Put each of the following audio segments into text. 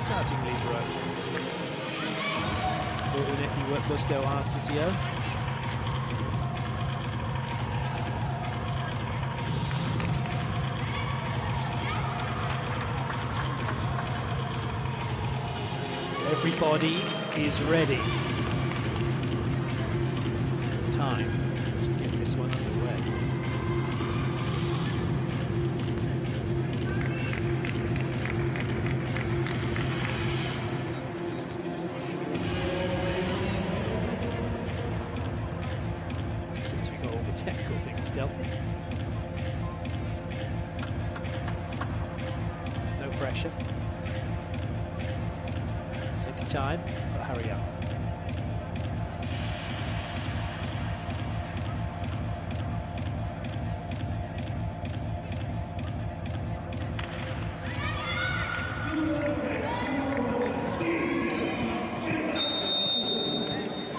starting libero. Unet with Busto Arsizio. Everybody is ready. It's time to get this one underway. Since we got all the technical things dealt with. No pressure. Take your time, but hurry up.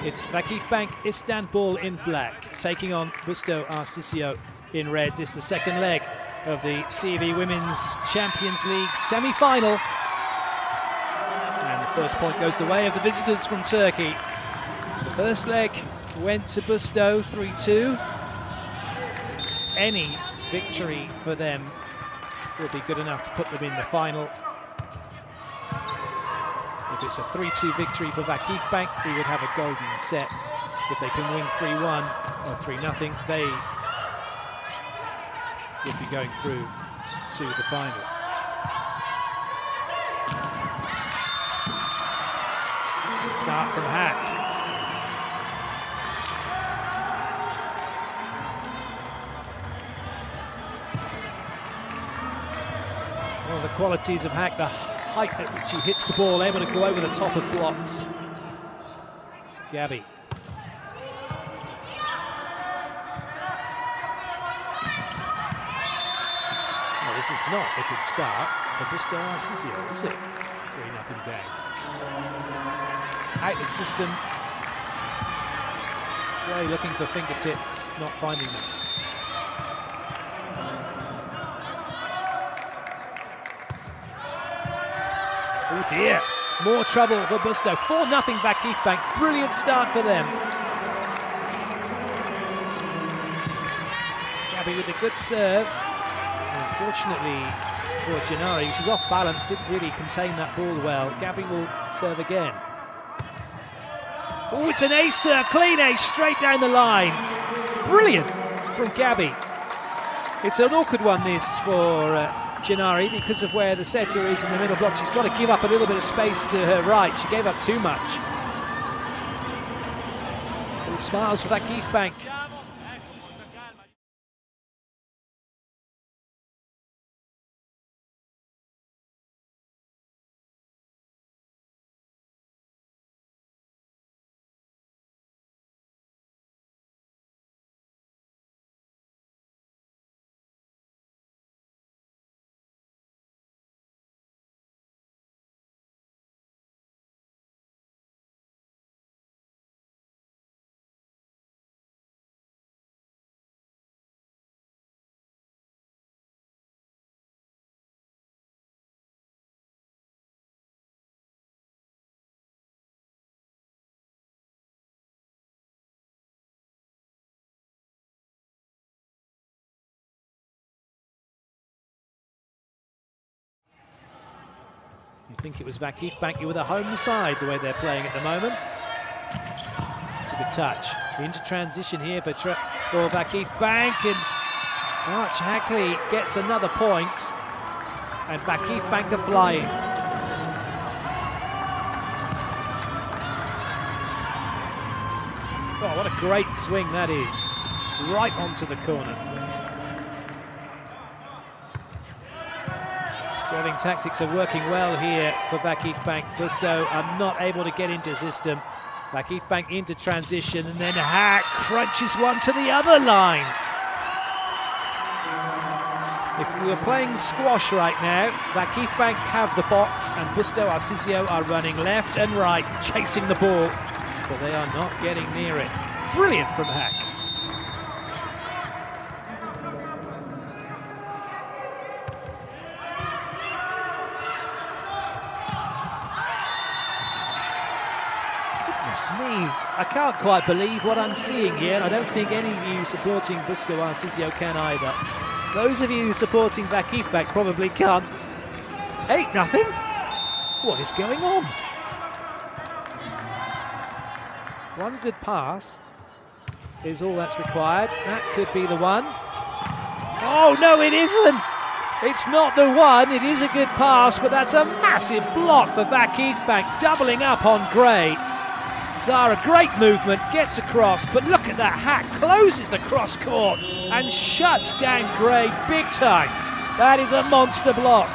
It's VakifBank Istanbul in black, taking on Busto Arsizio in red. This is the second leg of the CEV Women's Champions League semi-final. And the first point goes the way of the visitors from Turkey. The first leg went to Busto, 3-2. Any victory for them will be good enough to put them in the final. If it's a 3-2 victory for VakifBank, we would have a golden set. If they can win 3-1 or 3-0, they would be going through to the final. Good start from Hack. One of the qualities of Hack, the height at which he hits the ball, able to go over the top of blocks. Gabby. Well, this is not a good start for Busto Arsizio, is it? 3-0 game. Out of system. Really looking for fingertips, not finding them. Oh dear, more trouble for Busto. 4-0 VakifBank. Brilliant start for them. Gabby with a good serve. Unfortunately for Gennari, she's off balance, didn't really contain that ball well. Gabby will serve again. Oh, it's an ace, clean ace, straight down the line. Brilliant from Gabby. It's an awkward one, this, for Gennari, because of where the setter is in the middle block. She's got to give up a little bit of space to her right. She gave up too much. All smiles for VakifBank. You think it was VakifBank, you were the home side the way they're playing at the moment. It's a good touch. Into transition here for VakifBank, and Arch Hackley gets another point, and VakifBank are flying. Oh, what a great swing that is. Right onto the corner. Serving tactics are working well here for VakifBank. Busto are not able to get into system. VakifBank into transition, and then Hack crunches one to the other line. If we were playing squash right now, VakifBank have the box, and Busto Arsizio are running left and right, chasing the ball, but they are not getting near it. Brilliant from Hack. Goodness me, I can't quite believe what I'm seeing here. I don't think any of you supporting Busto Arsizio can either. Those of you supporting VakifBank probably can't. 8-0? What is going on? One good pass is all that's required. That could be the one. Oh, no, it isn't. It's not the one. It is a good pass, but that's a massive block for VakifBank, doubling up on Gray. Zara, great movement, gets across, but look at that hack, closes the cross court and shuts down Gray big time. That is a monster block.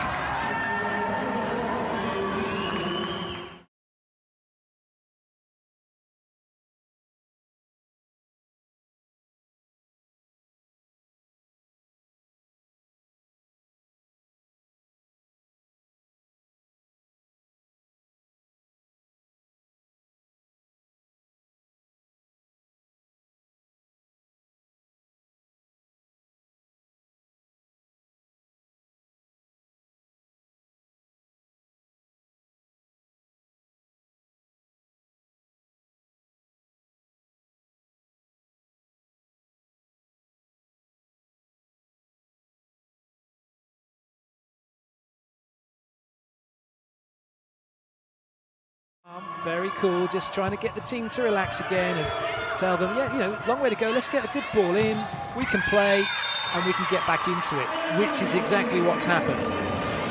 Very cool, just trying to get the team to relax again and tell them, yeah, you know, long way to go, let's get a good ball in, we can play and we can get back into it, which is exactly what's happened.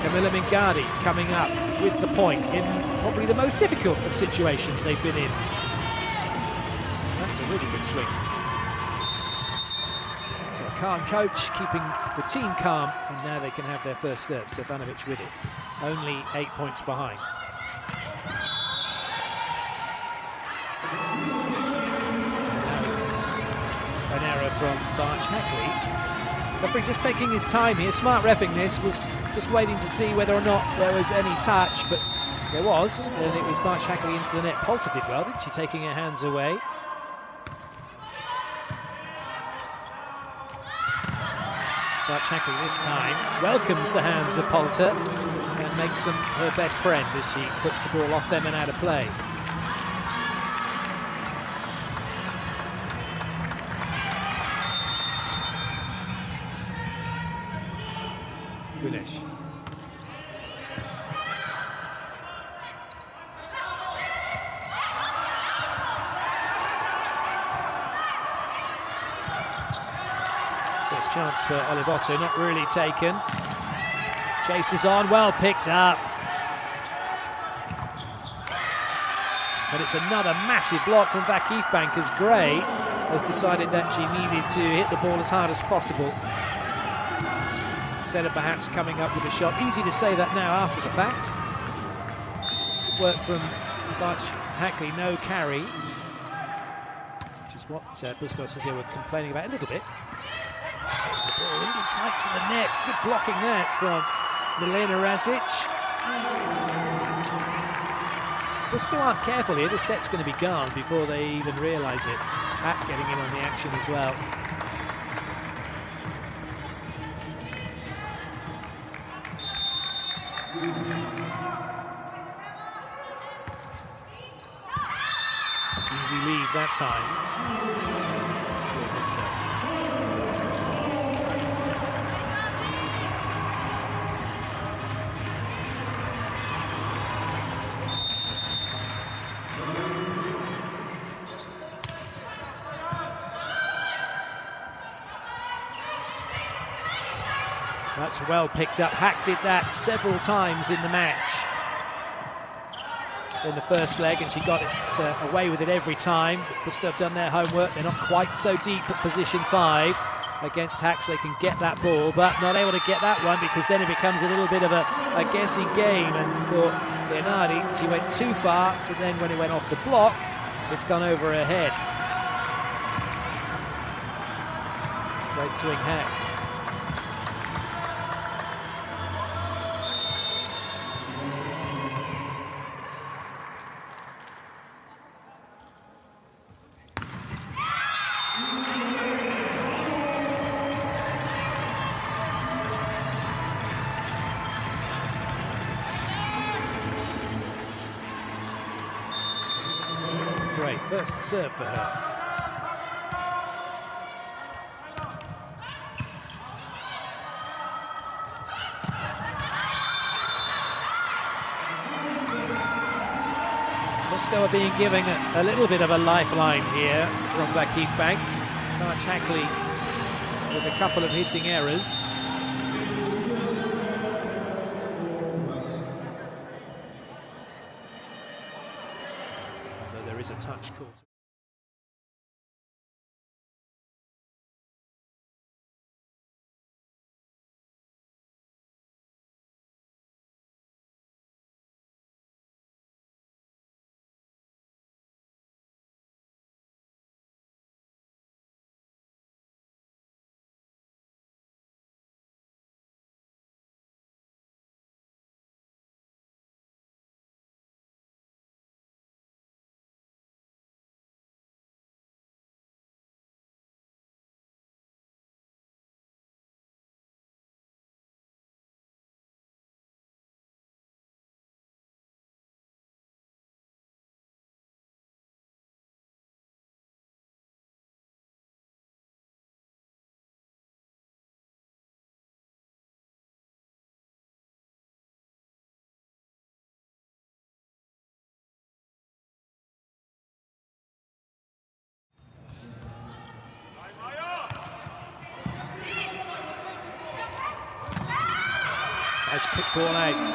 Camilla Mingardi coming up with the point in probably the most difficult of situations they've been in. That's a really good swing. So a calm coach keeping the team calm, and now they can have their first serve. Stefanovic with it, only 8 points behind. An error from Barch Hackley. Referee just taking his time here, smart reffing this, was just waiting to see whether or not there was any touch, but there was, and it was Barch Hackley into the net. Poulter did well, didn't she, taking her hands away. Barch Hackley this time welcomes the hands of Poulter and makes them her best friend as she puts the ball off them and out of play. Unet. First chance for Olivotto, not really taken. Chases on, well picked up. But it's another massive block from VakifBank as Gray has decided that she needed to hit the ball as hard as possible, instead of perhaps coming up with a shot. Easy to say that now after the fact. Good work from Barch Hackley, no carry, which is what Busto Arsizio were complaining about a little bit. The ball really tight to the net. Good blocking that from Milena Razic. Busto aren't careful here. The set's going to be gone before they even realise it. Hack getting in on the action as well. Easy lead that time. That's well picked up. Hack did that several times in the match. In the first leg, and she got it away with it every time. Busto have done their homework. They're not quite so deep at position 5 against Hack, so they can get that ball, but not able to get that one because then it becomes a little bit of a guessing game. And for Leonardi, she went too far, so then when it went off the block, it's gone over her head. Great swing, Hack. great. First serve for her. Busto are being given a little bit of a lifeline here from VakifBank. Shackley with a couple of hitting errors. Although there is a touch call. Nice quick ball out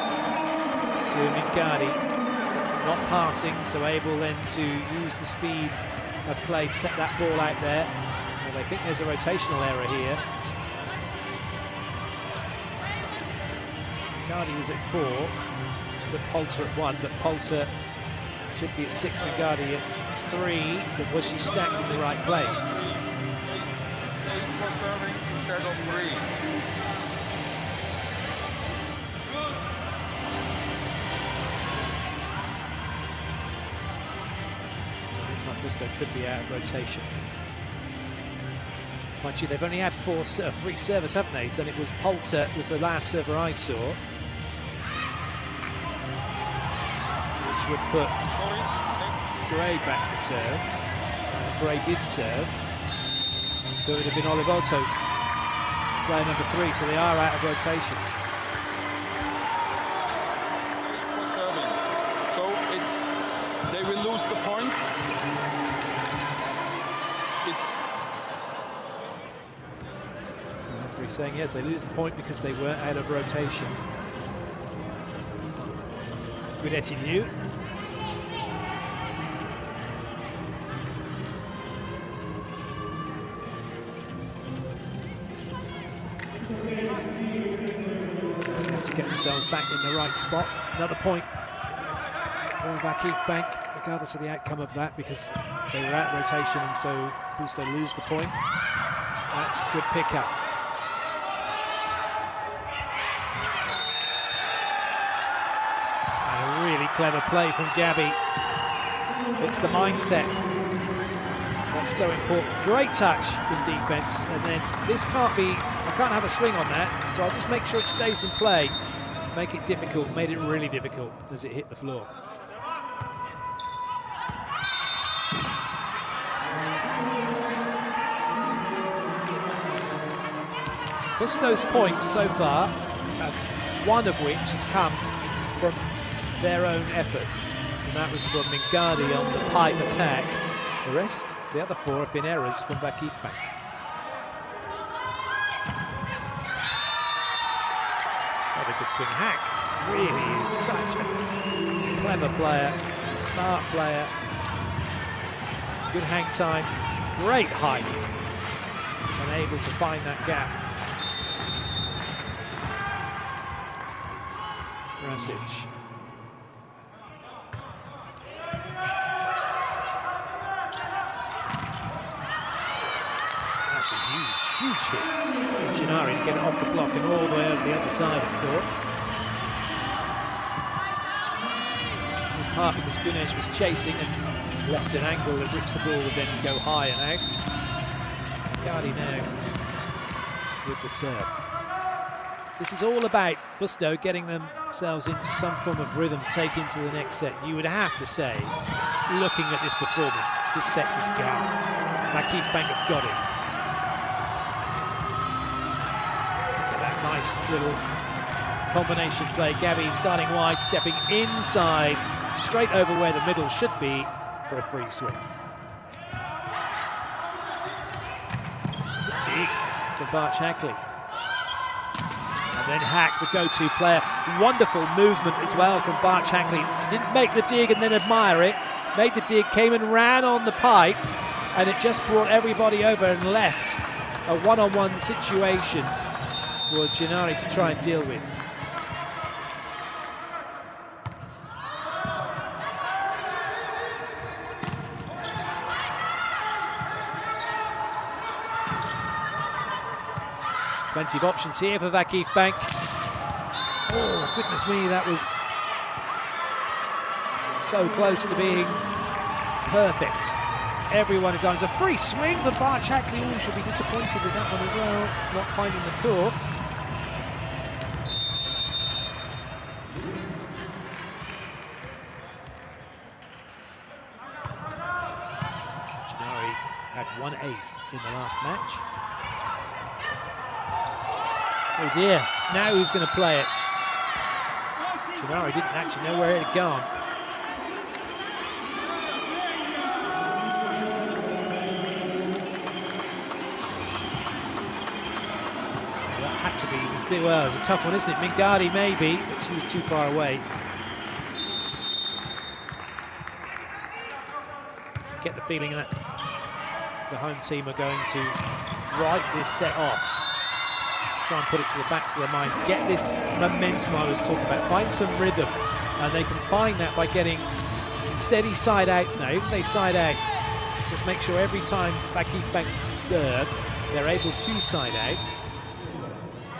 to Mingardi, not passing, so able then to use the speed of play, set that ball out there. And I think there's a rotational error here. Mingardi was at 4, to put Poulter at 1, but Poulter should be at 6, Mingardi at 3, but was she stacked in the right place? Instead of 3. Busto could be out of rotation. Mind you, they've only had 3 servers, haven't they? So it was Poulter was the last server I saw, which would put Gray back to serve. Gray did serve, so it would have been Olivolto player number 3. So they are out of rotation. So they will lose the point. The referee saying yes, they lose the point because they were out of rotation. Guidetti knew. They have to get themselves back in the right spot. Another point for VakifBank, regardless of the outcome of that, because they were out of rotation, and so Busto lose the point. That's a good pickup. And a really clever play from Gabby. It's the mindset that's so important. Great touch in defence, and then this can't be, I can't have a swing on that, so I'll just make sure it stays in play. Make it difficult, made it really difficult as it hit the floor. Busto's points so far, one of which has come from their own effort, and that was from Mingardi on the pipe attack. The rest, the other 4, have been errors from VakifBank. What a good swing. Hack really is such a clever player, smart player, good hang time, great height, and able to find that gap. Rasic. That's a huge hit. Chinari to get it off the block and all the way over the other side of the court. In part because Gunesh was chasing and left an angle at which the ball would then go high and out. Gardi now with the serve. This is all about Busto getting themselves into some form of rhythm to take into the next set. You would have to say looking at this performance to set this goal. VakifBank have got it. Look at that nice little combination play. Gabby starting wide, stepping inside, straight over where the middle should be for a free swing. Dig to Barch Hackley. And then Hack, the go-to player. Wonderful movement as well from Barch Hackley. She didn't make the dig and then admire it. Made the dig, came and ran on the pipe, and it just brought everybody over and left a one-on-one situation for Gennari to try and deal with. Plenty of options here for VakifBank. Oh, goodness me, that was so close to being perfect. Everyone had gone. It's a free swing, but Barch Hackley should be disappointed with that one as well, not finding the court. Gennari had one ace in the last match. Oh dear, now who's going to play it? Gennari didn't actually know where it had gone. That had to be, well, it was a tough one, isn't it? Mingardi maybe, but she was too far away. Get the feeling that the home team are going to write this set off. Try and put it to the backs of their minds. Get this momentum I was talking about. Find some rhythm. And they can find that by getting some steady side outs now. Even if they side out, just make sure every time VakifBank serve, they're able to side out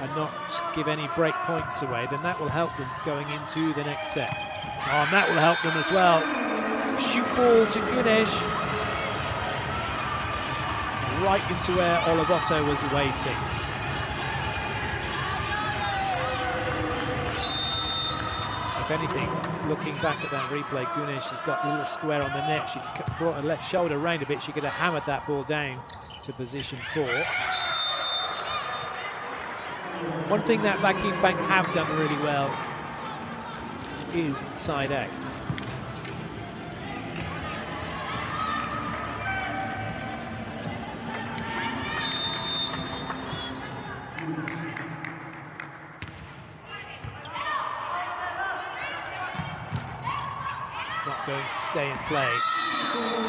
and not give any break points away. Then that will help them going into the next set. Oh, and that will help them as well. Shoot ball to Gunesh. Right into where Olivotto was waiting. If anything, looking back at that replay, Gunesh has got a little square on the net. She brought her left shoulder round a bit. She could have hammered that ball down to position 4. One thing that VakifBank have done really well is side out. Not going to stay and play.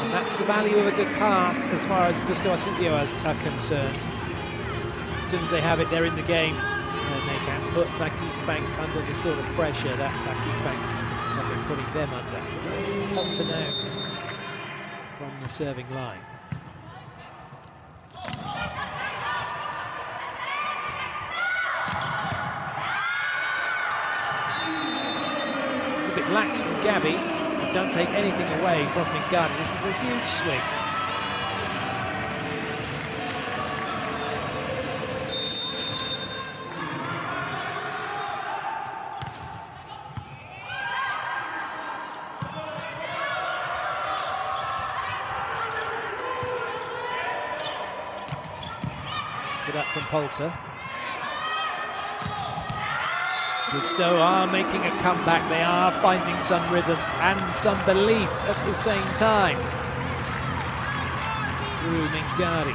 And that's the value of a good pass as far as Busto Arsizio are concerned. As soon as they have it, they're in the game. And they can put VakifBank under the sort of pressure that VakifBank have been putting them under. Ponta now from the serving line. A bit lax from Gabby. Don't take anything away from Mingardi. This is a huge swing. Good up from Polter. Busto are making a comeback. They are finding some rhythm and some belief at the same time. Through Mingardi.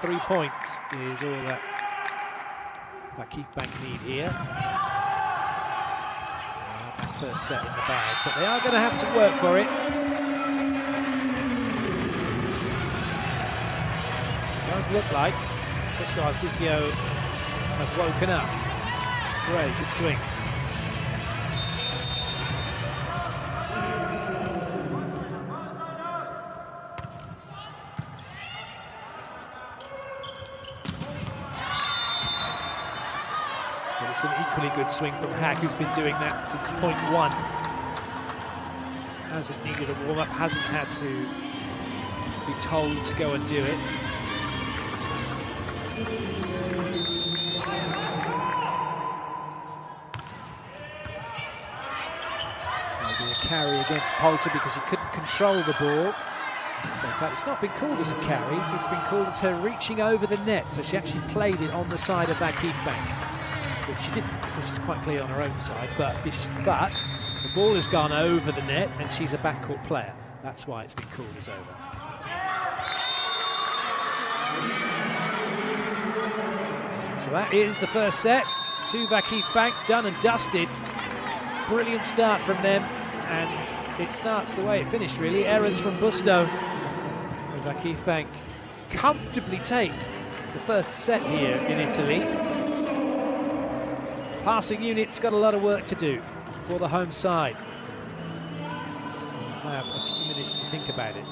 Three points is all that VakifBank need here. That first set in the bag, but they are going to have to work for it. It does look like Busto Arsizio have woken up. Great, good swing. That's an equally good swing from Hack, who's been doing that since point one. Hasn't needed a warm-up, hasn't had to be told to go and do it. Maybe a carry against Poulter because he couldn't control the ball. In fact, it's not been called as a carry, it's been called as her reaching over the net, so she actually played it on the side of VakifBank, which she didn't. This is quite clear on her own side, but the ball has gone over the net and she's a backcourt player. That's why it's been called as over. So that is the first set to VakifBank, done and dusted. Brilliant start from them, and it starts the way it finished, really. Errors from Busto. And VakifBank comfortably take the first set here in Italy. Passing unit's got a lot of work to do for the home side. I have a few minutes to think about it.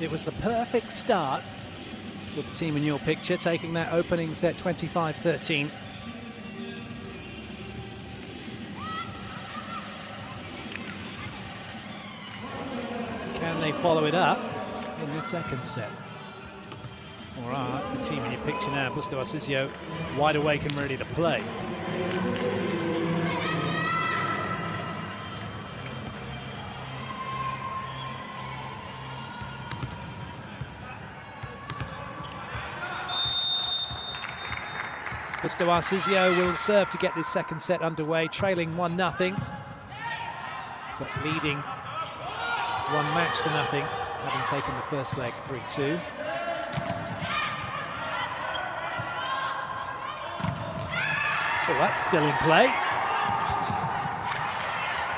It was the perfect start with the team in your picture, taking that opening set 25-13. Can they follow it up in the second set? All right, the team in your picture now, Busto Arsizio, wide awake and ready to play. Busto Arsizio will serve to get this second set underway, trailing 1-0, but leading one match to nothing, having taken the first leg 3-2. Oh, that's still in play.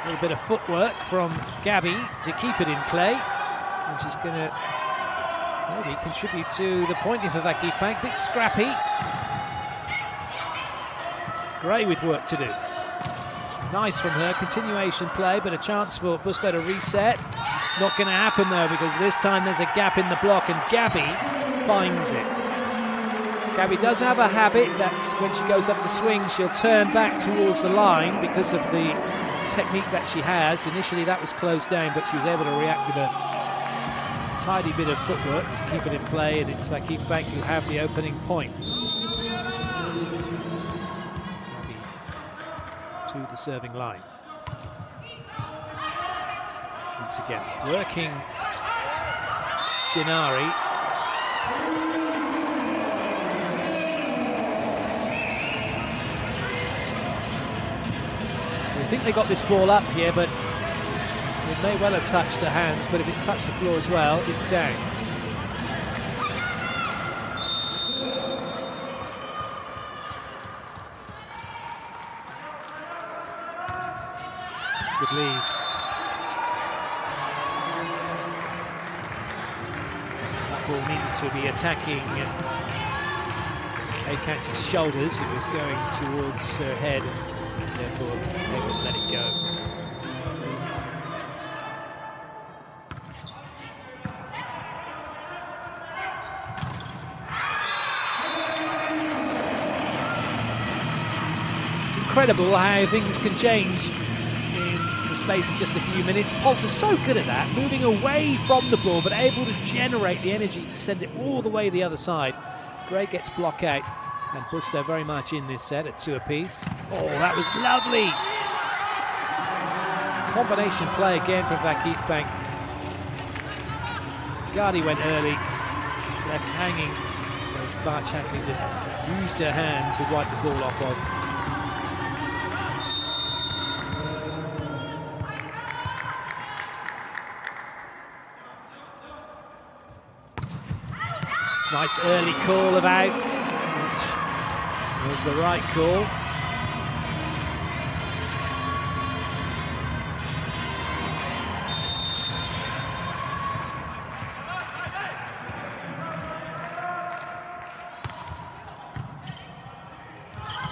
A little bit of footwork from Gabby to keep it in play. And she's going to maybe contribute to the point here for VakifBank. Bit scrappy. Gray with work to do. Nice from her, continuation play, but a chance for Busto to reset. Not going to happen though, because this time there's a gap in the block and Gabby finds it. Gabby does have a habit that when she goes up to swing, she'll turn back towards the line because of the technique that she has. Initially that was closed down, but she was able to react with a tidy bit of footwork to keep it in play, and it's VakifBank who have the opening point. To the serving line. Once again, working Gennari. I think they got this ball up here, but it may well have touched the hands, but if it's touched the floor as well, it's down. Good lead. That ball needed to be attacking Ekat's shoulders. It was going towards her head, and therefore they would let it go. It's incredible how things can change in the space of just a few minutes. Polter's so good at that, moving away from the ball, but able to generate the energy to send it all the way the other side. Gray gets blocked out, and Busto very much in this set at 2 apiece. Oh, that was lovely! Combination play again from VakifBank. Gardy went early, left hanging. Sparchakli just used her hand to wipe the ball off of. Nice early call of out, which was the right call.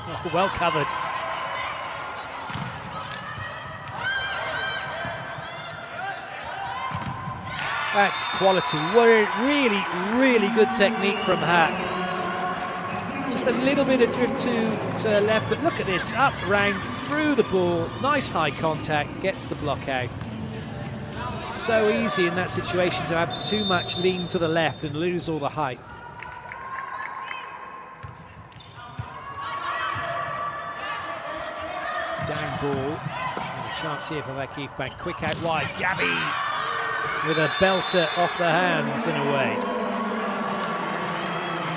Oh, well covered. That's quality. Really, really good technique from her. Just a little bit of drift to her left, but look at this. Up, round, through the ball. Nice high contact, gets the block out. So easy in that situation to have too much lean to the left and lose all the height. Down ball. And a chance here for VakifBank. Quick out wide. Gabby with a belter off the hands in a way.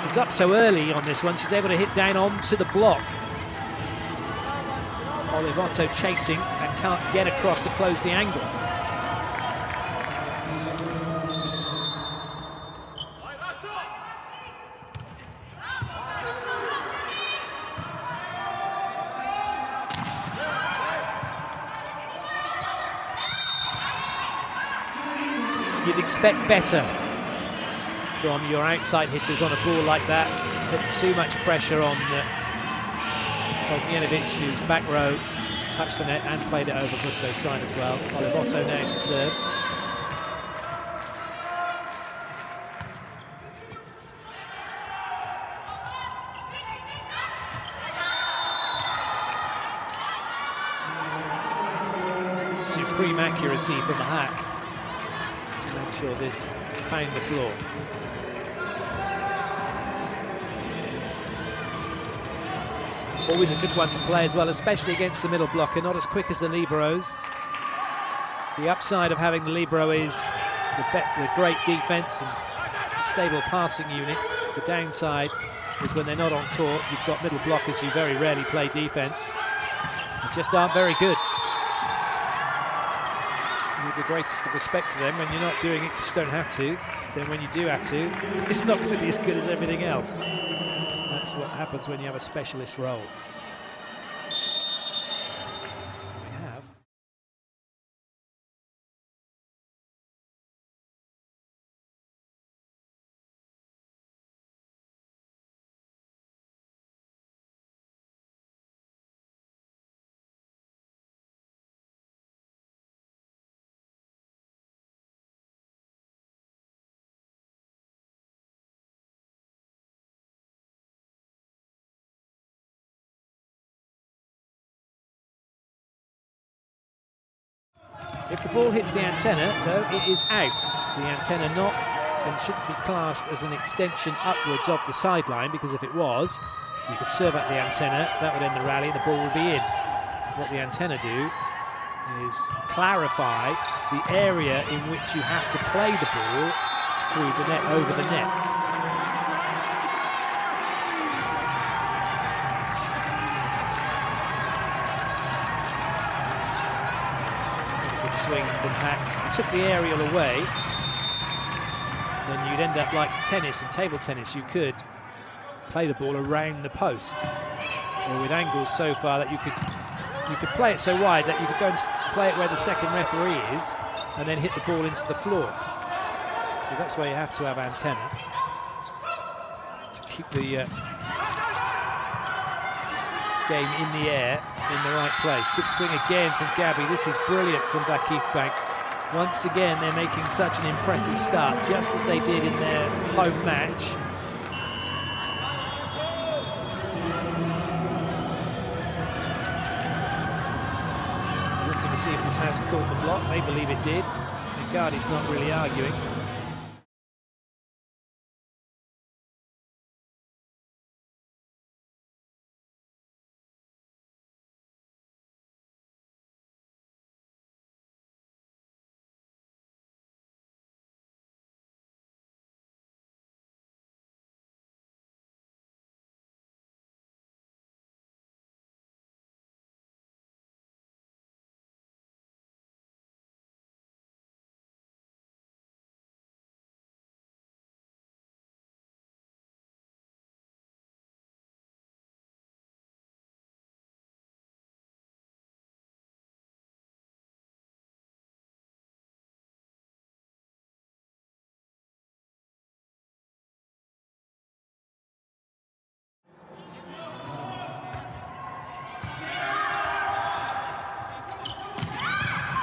She's up so early on this one, she's able to hit down onto the block. Olivotto chasing and can't get across to close the angle. You'd expect better from your outside hitters on a ball like that. Put too much pressure on Bogdanovic, whose back row touched the net and played it over Busto's side as well. Olivotto now to serve. Supreme accuracy from the hack to make sure this found the floor. Always a good one to play as well, especially against the middle blocker, not as quick as the liberos. The upside of having the libero is the great defense and stable passing units. The downside is when they're not on court, you've got middle blockers who very rarely play defense. They just aren't very good. With the greatest of respect to them, when you're not doing it, you just don't have to. Then when you do have to, it's not going to be as good as everything else. That's what happens when you have a specialist role. If the ball hits the antenna, though, it is out. The antenna not and shouldn't be classed as an extension upwards of the sideline, because if it was, you could serve up the antenna, that would end the rally, and the ball would be in. What the antenna do is clarify the area in which you have to play the ball through the net, over the net. Good swing from Hack. If you took the aerial away, then you'd end up like tennis and table tennis. You could play the ball around the post, or with angles so far that you could play it so wide that you could go and play it where the second referee is and then hit the ball into the floor. So that's where you have to have antenna to keep the game in the air in the right place. Good swing again from Gabby. This is brilliant from VakifBank. Once again, they're making such an impressive start, just as they did in their home match. Looking to see if this has caught the block. They believe it did. And Gardy's not really arguing.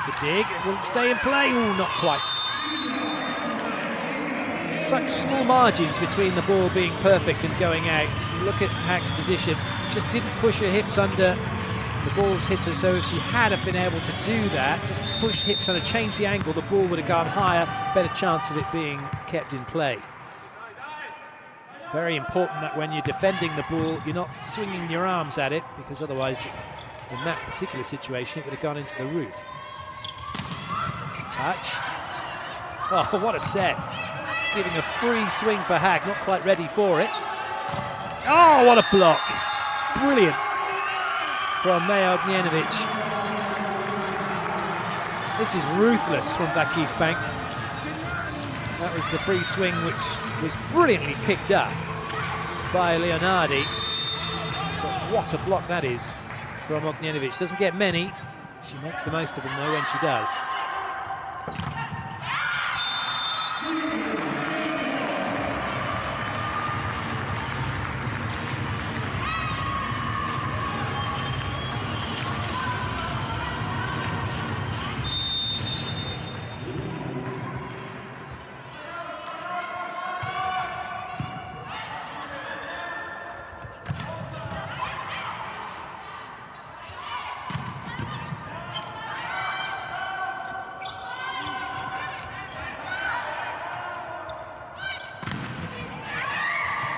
The dig, it will stay in play. Ooh, not quite. Such small margins between the ball being perfect and going out. You look at Hack's position, just didn't push her hips under the ball's hitter, so if she had have been able to do that, just push hips under, change the angle, the ball would have gone higher, better chance of it being kept in play. Very important that when you're defending the ball, you're not swinging your arms at it, because otherwise, in that particular situation, it would have gone into the roof. Touch. Oh, what a set. Giving a free swing for Hack, not quite ready for it. Oh, what a block. Brilliant from Maya Ognjenovic. This is ruthless from VakifBank. That was the free swing which was brilliantly picked up by Leonardi. But what a block that is from Ognjenovic. Doesn't get many. She makes the most of them though when she does.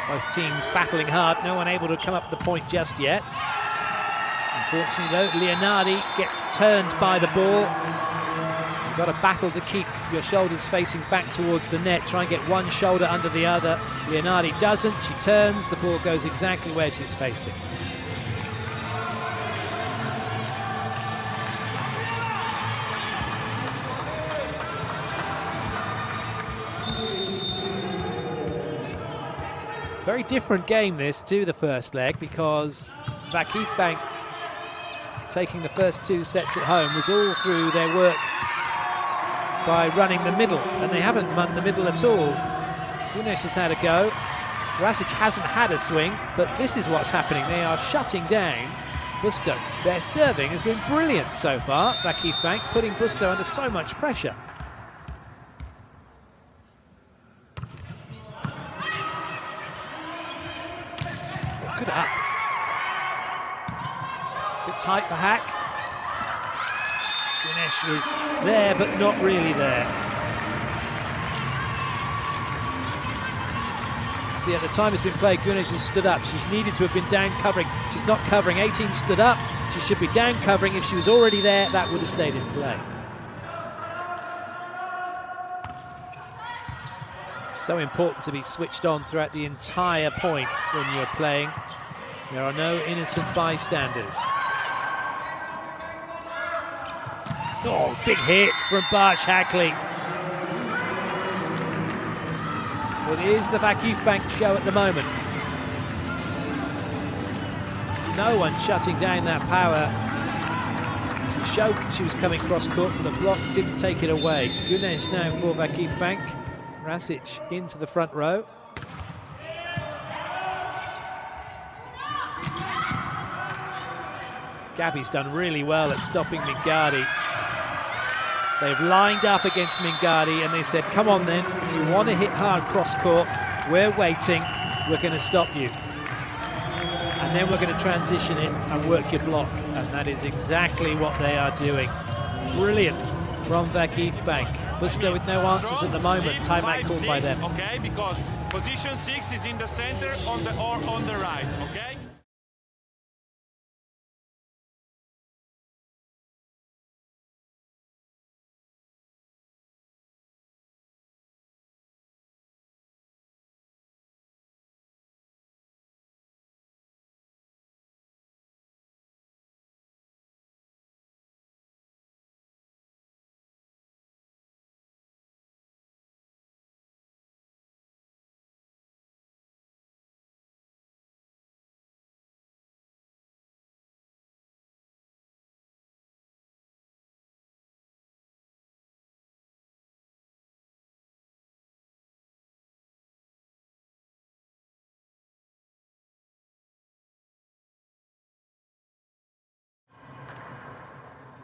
Both teams battling hard, no one able to come up with the point just yet. Unfortunately though, Leonardi gets turned by the ball. You've got to battle to keep your shoulders facing back towards the net, try and get one shoulder under the other. Leonardi doesn't, she turns, the ball goes exactly where she's facing. Very different game this to the first leg, because VakifBank, taking the first two sets at home, was all through their work by running the middle, and they haven't run the middle at all. Unet has had a go. Rasic hasn't had a swing, but this is what's happening. They are shutting down Busto. Their serving has been brilliant so far, VakifBank, putting Busto under so much pressure. Good up. Bit tight for Hack. Gunesh was there, but not really there. See, at the time it's been played, Gunesh has stood up. She's needed to have been down covering. She's not covering. 18 stood up. She should be down covering. If she was already there, that would have stayed in play. It's so important to be switched on throughout the entire point when you're playing. There are no innocent bystanders. Oh, big hit from Barsh Hackley. Well, it is the VakifBank show at the moment. No one shutting down that power. She showed she was coming cross court, but the block didn't take it away. Gunesh now for VakifBank. Rasic into the front row. Gabby's done really well at stopping Mingadi. They've lined up against Mingadi and they said, come on then, if you want to hit hard cross court, we're waiting, we're going to stop you. And then we're going to transition it and work your block. And that is exactly what they are doing. Brilliant from VakifBank. Busto with no answers at the moment. Timeout called by them. Okay, because position 6 is in the center on the right, okay?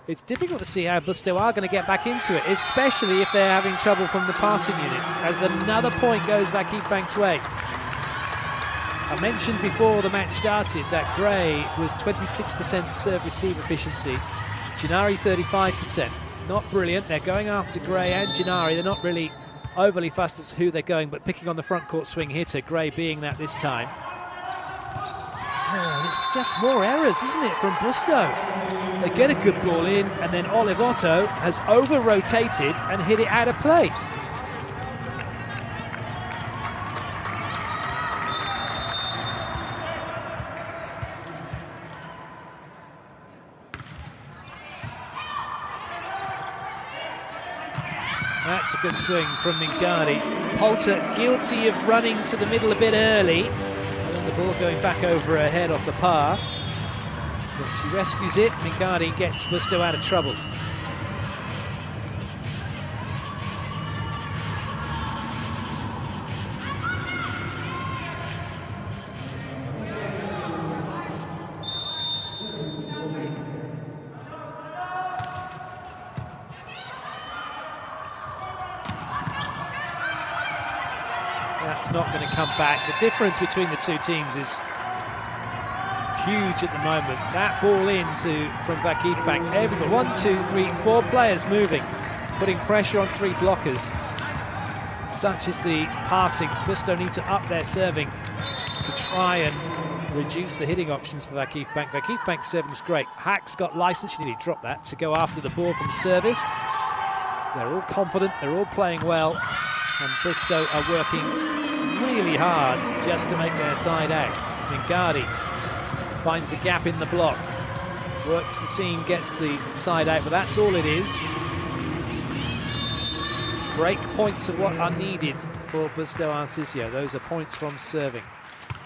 It's difficult to see how Busto are going to get back into it, especially if they're having trouble from the passing unit, as another point goes VakifBank's way. I mentioned before the match started that Gray was 26% serve-receive efficiency, Janari 35%. Not brilliant. They're going after Gray and Janari. They're not really overly fussed as to who they're going, but picking on the front court swing hitter, Gray being that this time. Oh, it's just more errors, isn't it, from Busto? They get a good ball in, and then Olive Otto has over-rotated and hit it out of play. That's a good swing from Mingadi. Poulter guilty of running to the middle a bit early. And the ball going back over her head off the pass. But she rescues it. Mingadi gets Busto out of trouble. That's not going to come back. The difference between the two teams is huge at the moment. That ball from VakifBank. Everybody, 1, 2, 3, 4 players moving, putting pressure on 3 blockers. Such is the passing. Busto need to up their serving to try and reduce the hitting options for VakifBank. VakifBank serving is great. Hack's got license, she nearly dropped that, to go after the ball from service. They're all confident, they're all playing well, and Busto are working really hard just to make their side out. Mingadi finds a gap in the block, works the seam, gets the side out, but that's all it is. Break points are what are needed for Busto Arsizio. Those are points from serving,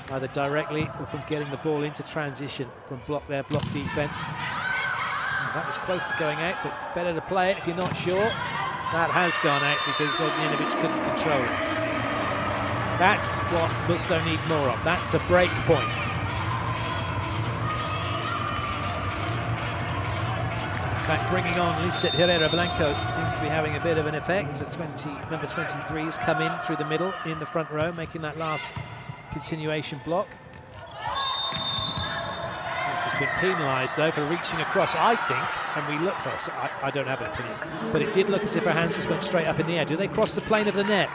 either directly or from getting the ball into transition from their block defense. And that was close to going out, but better to play it if you're not sure. That has gone out because Ognjenovic couldn't control it. That's what Busto need more of. That's a break point. In fact, bringing on Lisette Herrera Blanco seems to be having a bit of an effect. Number 23 has come in through the middle in the front row, making that last continuation block. She's been penalised, though, for reaching across, I think, and we look across. I don't have an opinion, but it did look as if her hands just went straight up in the air. Do they cross the plane of the net?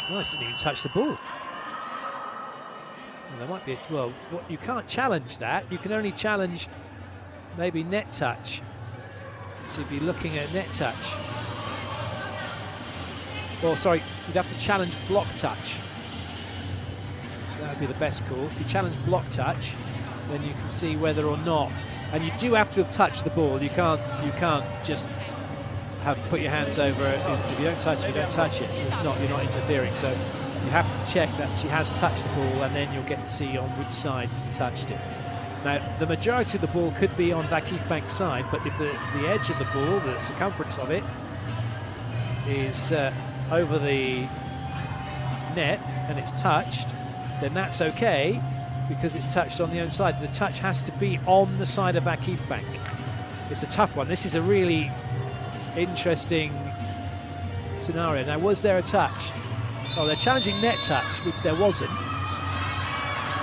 No, it didn't even touch the ball. Well, there might be you can't challenge that. You can only challenge maybe net touch. So you'd be looking at net touch. Or, sorry, you'd have to challenge block touch. That would be the best call. If you challenge block touch, then you can see whether or not. And you do have to have touched the ball. You can't just put your hands over it. If you don't touch it, you don't touch it. You're not interfering. So you have to check that she has touched the ball, and then you'll get to see on which side she's touched it. Now, the majority of the ball could be on VakifBank's side, but if the edge of the ball, the circumference of it, is over the net and it's touched, then that's okay because it's touched on the own side. The touch has to be on the side of VakifBank. It's a tough one. This is a really interesting scenario. Now, was there a touch? Oh, they're challenging net touch, which there wasn't.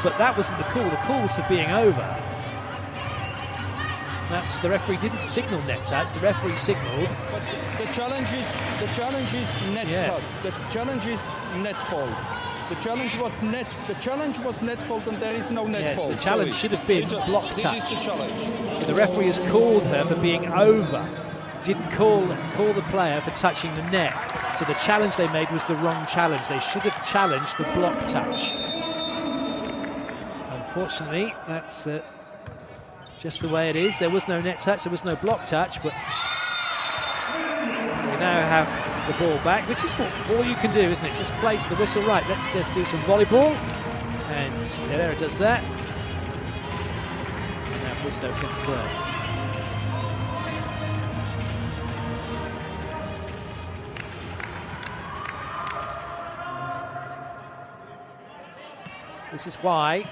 But that wasn't the call. The call was for being over. The referee didn't signal net touch. The referee signalled. But the challenge is net touch. The challenge is net fault. The challenge was net fault, and there is no net fault. The challenge should have been block touch. This is the challenge. But the referee has called her for being over. Didn't call the player for touching the net. So the challenge they made was the wrong challenge. They should have challenged for block touch. Unfortunately, that's just the way it is. There was no net touch, there was no block touch, but we now have the ball back, which is all you can do, isn't it? Just play to the whistle. Right, let's just do some volleyball. And there it does that. And now Busto can serve. This is why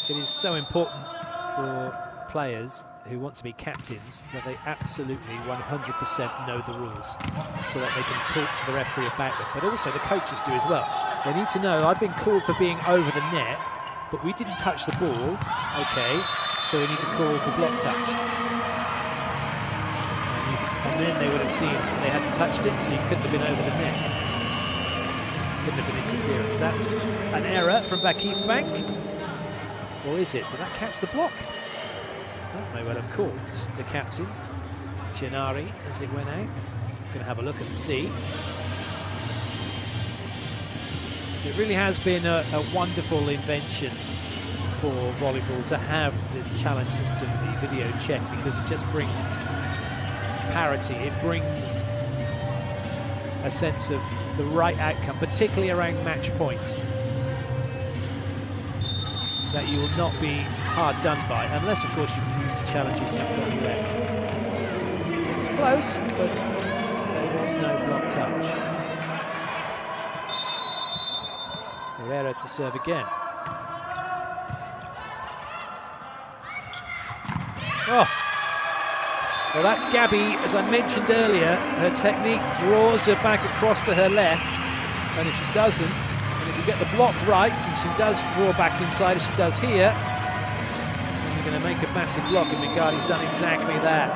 it is so important for players who want to be captains that they absolutely 100% know the rules so that they can talk to the referee about them. But also the coaches do as well. They need to know, I've been called for being over the net, but we didn't touch the ball. Okay, so we need to call for block touch. And then they would have seen they hadn't touched it, so you couldn't have been over the net. Couldn't have been interference. That's an error from VakifBank. Or is it? Did that catch the block? That may well have caught the captain, Chinari, as it went out. Going to have a look and see. It really has been a wonderful invention for volleyball to have the challenge system, the video check, because it just brings parity. It brings a sense of the right outcome, particularly around match points, that you will not be hard done by, unless, of course, you've used the challenges you've got left. It was close, but there was no block touch. Herrera to serve again. Oh! Well, that's Gabby, as I mentioned earlier. Her technique draws her back across to her left, and if she doesn't, and if you get the block right, and she does draw back inside as she does here, you're going to make a massive block, and Migadi's done exactly that.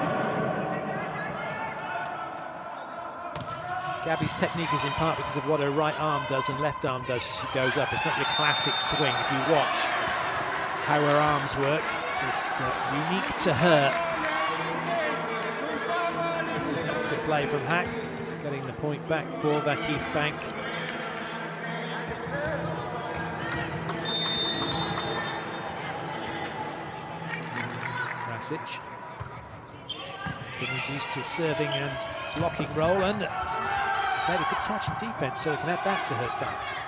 Gabby's technique is in part because of what her right arm does and left arm does as she goes up. It's not your classic swing. If you watch how her arms work, it's unique to her. That's good play from Hack, getting the point back for VakifBank. Rasic been reduced to serving and blocking role, and she's made a good touch in defence, so we can add that to her stats.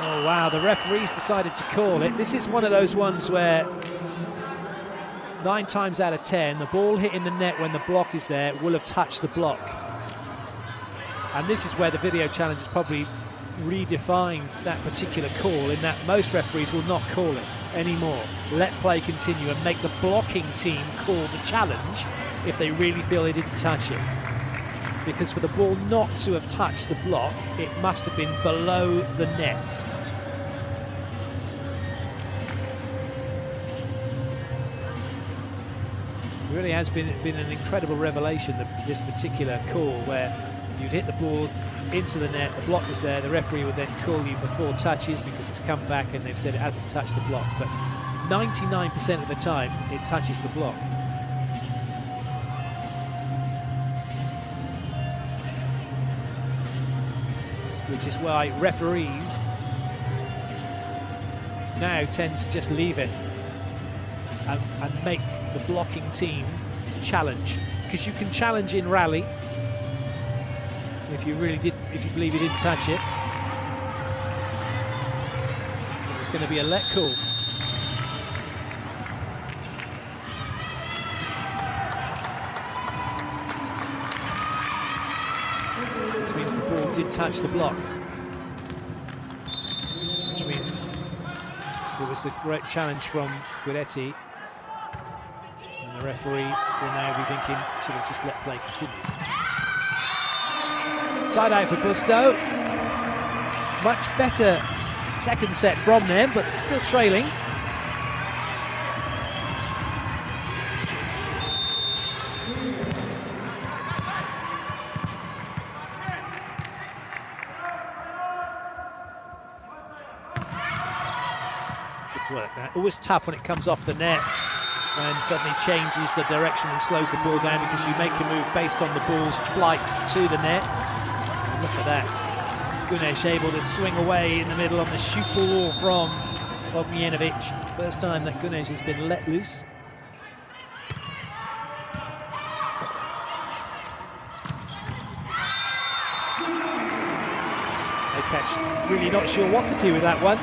Oh wow, the referee's decided to call it. This is one of those ones where 9 times out of 10, the ball hitting the net when the block is there will have touched the block. And this is where the video challenge has probably redefined that particular call, in that most referees will not call it anymore. Let play continue and make the blocking team call the challenge if they really feel they didn't touch it. because for the ball not to have touched the block, it must have been below the net. It really has been an incredible revelation, this particular call, where you'd hit the ball into the net, the block was there, the referee would then call you for 4 touches because it's come back and they've said it hasn't touched the block, but 99% of the time it touches the block. Which is why referees now tend to just leave it and make the blocking team challenge, because you can challenge in rally if you believe you didn't touch it. It's going to be a let call. Which means the ball did touch the block. Which means it was a great challenge from Guidetti. And the referee will now be thinking, should have just let play continue. Side out for Busto. Much better second set from them, but still trailing. Good work there. Always tough when it comes off the net and suddenly changes the direction and slows the ball down, because you make a move based on the ball's flight to the net. Look at that. Gunesh able to swing away in the middle on the shoot ball from Ognienovic. First time that Gunesh has been let loose. Okac really not sure what to do with that one.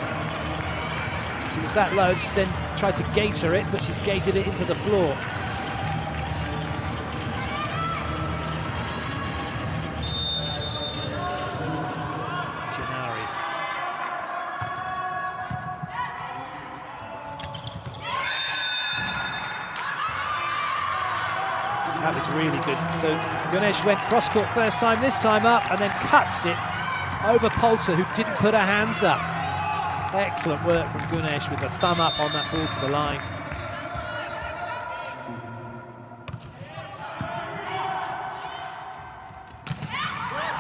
She was that low, she's then tried to gator it, but she's gated it into the floor. That was really good. So Gunesh went cross-court first time, this time up, and then cuts it over Poulter, who didn't put her hands up. Excellent work from Gunesh with the thumb up on that ball to the line.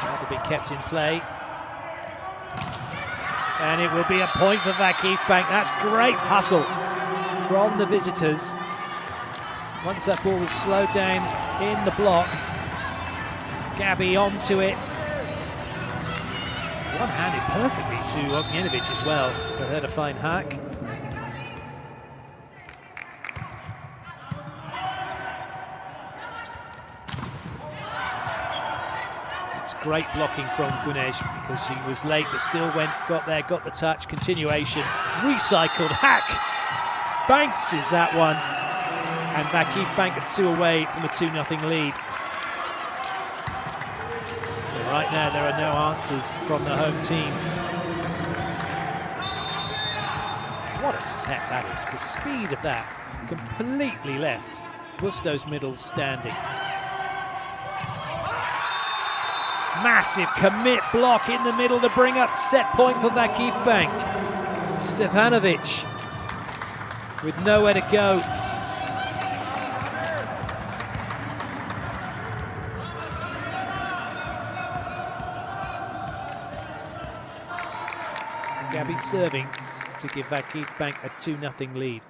Had to be kept in play. And it will be a point for VakifBank. That's great hustle from the visitors. Once that ball was slowed down in the block, Gabby onto it. One-handed perfectly to Ognienovic as well for her to find hack. It's great blocking from Gunesh, because she was late but still got there, got the touch, continuation, recycled, hack, Banks is that one. And VakifBank are 2 away from a 2-0 lead. So right now there are no answers from the home team. What a set that is. The speed of that completely left Busto's middle standing. Massive commit block in the middle to bring up set point for VakifBank. Stefanovic with nowhere to go. Gabby serving to give VakifBank a 2-0 lead,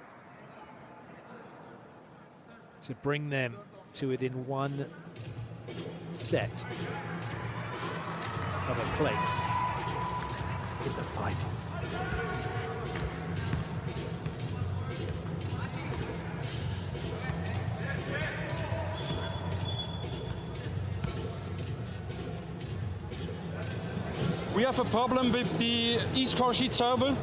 to bring them to within 1 set of a place in the final. We have a problem with the e-score sheet server.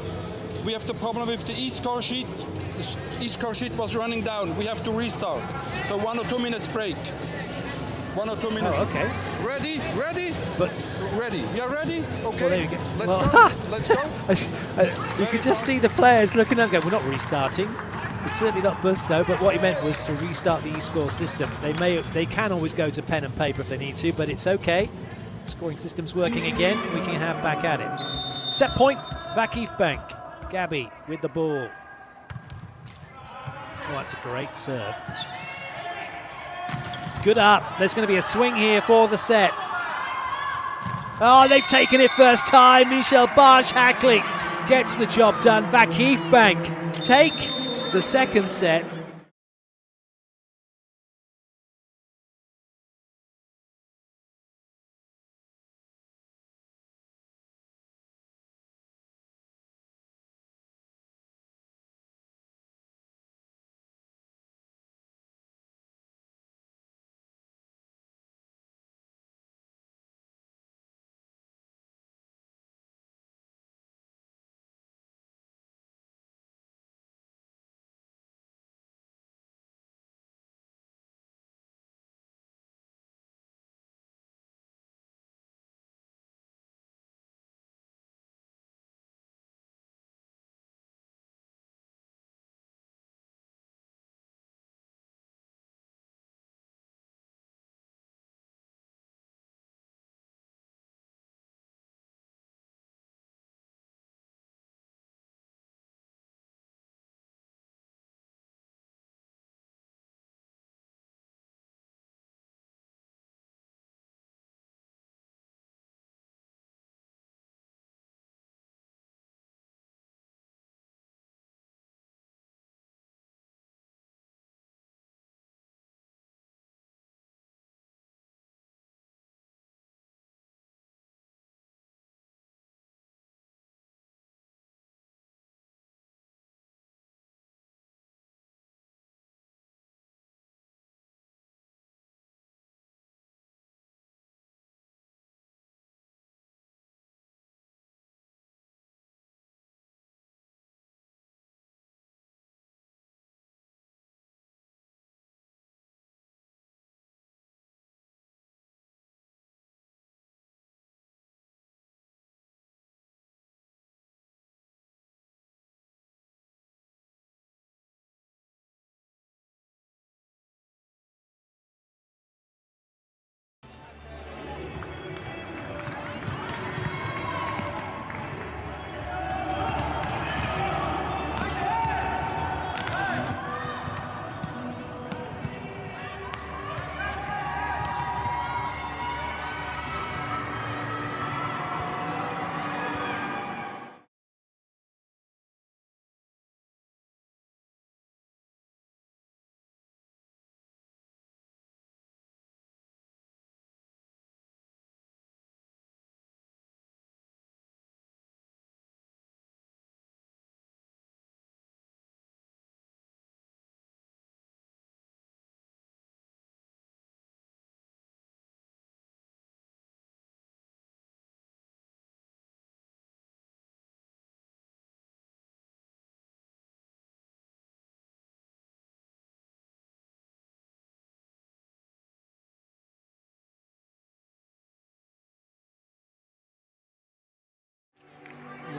We have the problem with the e-score sheet. The e-score sheet was running down. We have to restart. So 1 or 2 minutes break. 1 or 2 minutes. Oh, okay. Ready? Ready? But ready. We are ready? Okay. Well, there you go. Let's well, go. Let's go. You could just see the players looking up and go, we're not restarting. It's certainly not Busto, but what he meant was to restart the e-score system. They can always go to pen and paper if they need to, but it's okay. Scoring system's working again. We can have back at it. Set point, VakifBank. Gabby with the ball. Oh, that's a great serve. Good up. There's going to be a swing here for the set. Oh, they've taken it first time. Michel Barge-Hackley gets the job done. VakifBank take the second set.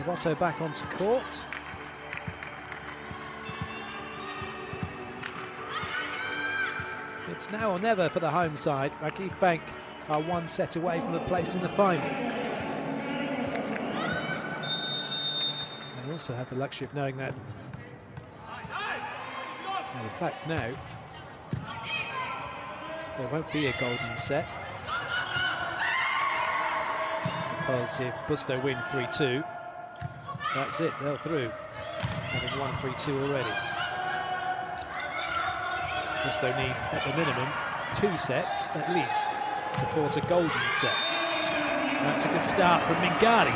Otto back onto court. It's now or never for the home side. VakifBank are one set away from the place in the final. They also have the luxury of knowing that, and in fact now, there won't be a golden set. Because if Busto win 3-2, that's it, they're through, having won 3-2 already. Busto need, at the minimum, 2 sets at least to force a golden set. That's a good start from Mingari.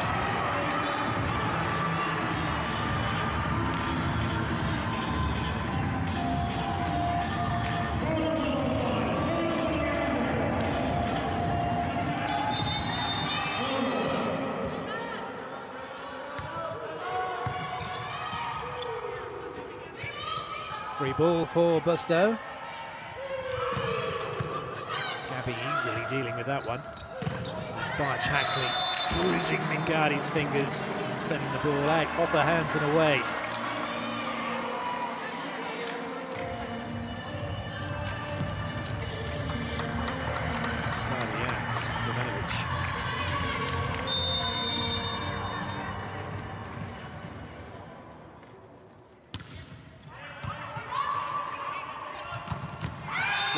Free ball for Busto. Gabby easily dealing with that one. Barge-Hackley bruising Mingari's fingers and sending the ball out, off the hands and away.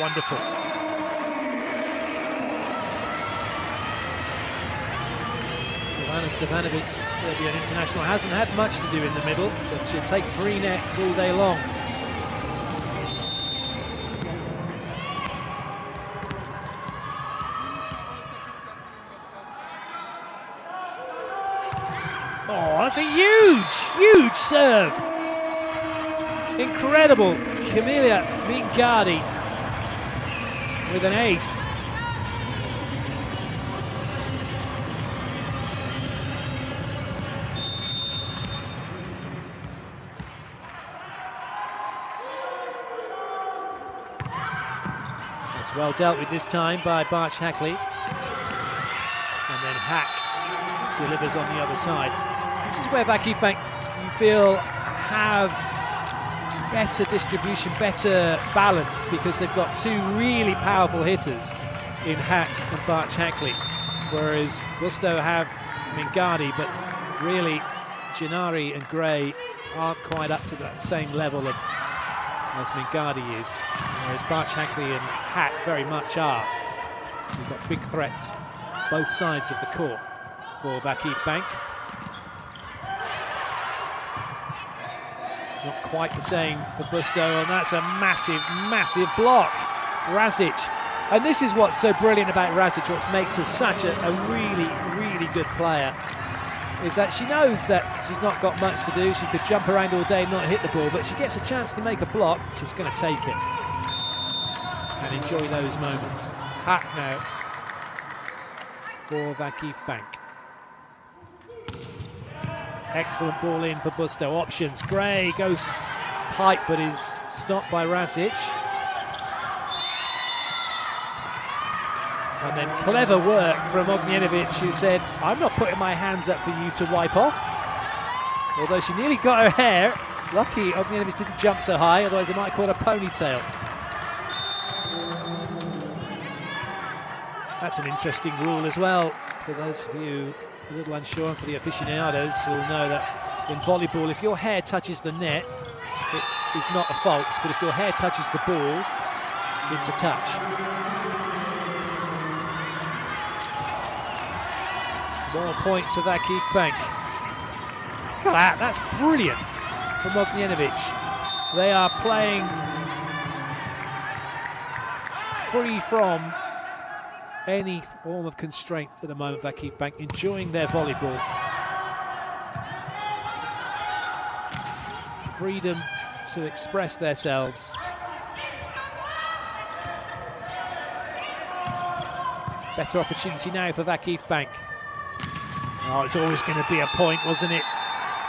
Wonderful. Ivana Stevanovic, Serbian international, hasn't had much to do in the middle, but she'll take 3 nets all day long. Oh, that's a huge serve. Incredible. Camilla Mingardi with an ace. That's well dealt with this time by Barch Hackley. And then Hack delivers on the other side. This is where VakifBank, you feel, have better distribution, better balance, because they've got 2 really powerful hitters in Hack and Barch Hackley, whereas Busto have Mingardi, but really Gennari and Gray aren't quite up to that same level of as Mingardi is, whereas Barch Hackley and Hack very much are. So you've got big threats both sides of the court for VakifBank. Not quite the same for Busto, and that's a massive block. Razic. And this is what's so brilliant about Razic, what makes her such a really good player, is that she knows that she's not got much to do. She could jump around all day and not hit the ball, but she gets a chance to make a block, she's going to take it and enjoy those moments. Hack now for VakifBank. Excellent ball in for Busto. Options. Gray goes pipe, but is stopped by Razic. And then clever work from Ognjenovic, who said, I'm not putting my hands up for you to wipe off. Although she nearly got her hair. Lucky Ognjenovic didn't jump so high, otherwise it might call it a ponytail. That's an interesting rule as well, for those of you a little unsure, and for the aficionados who will know that in volleyball, if your hair touches the net, it is not a fault, but if your hair touches the ball, it's a touch. More points for VakifBank. Look at that, that's brilliant from Ognjenovic. They are playing free from any form of constraint at the moment, VakifBank, enjoying their volleyball. Freedom to express themselves. Better opportunity now for VakifBank. Oh, it's always going to be a point, wasn't it?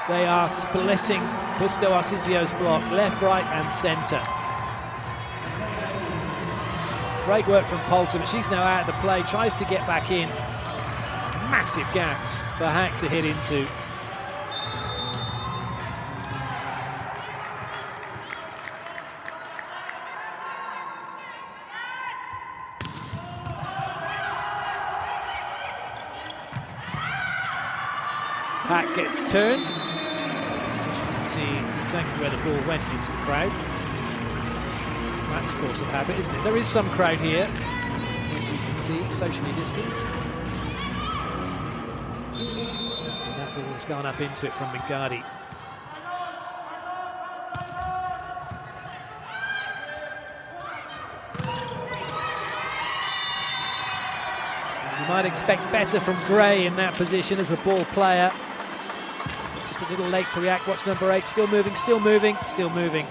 They are splitting Busto Arsizio's block, left, right and centre. Great work from Poulter, but she's now out of the play, tries to get back in. Massive gaps for Hack to hit into. Hack gets turned, so you can see exactly where the ball went into the crowd. That's force of habit, isn't it? There is some crowd here, as you can see, socially distanced. And that ball has gone up into it from Mingardi. You might expect better from Gray in that position as a ball player. Just a little late to react. Watch number 8, still moving.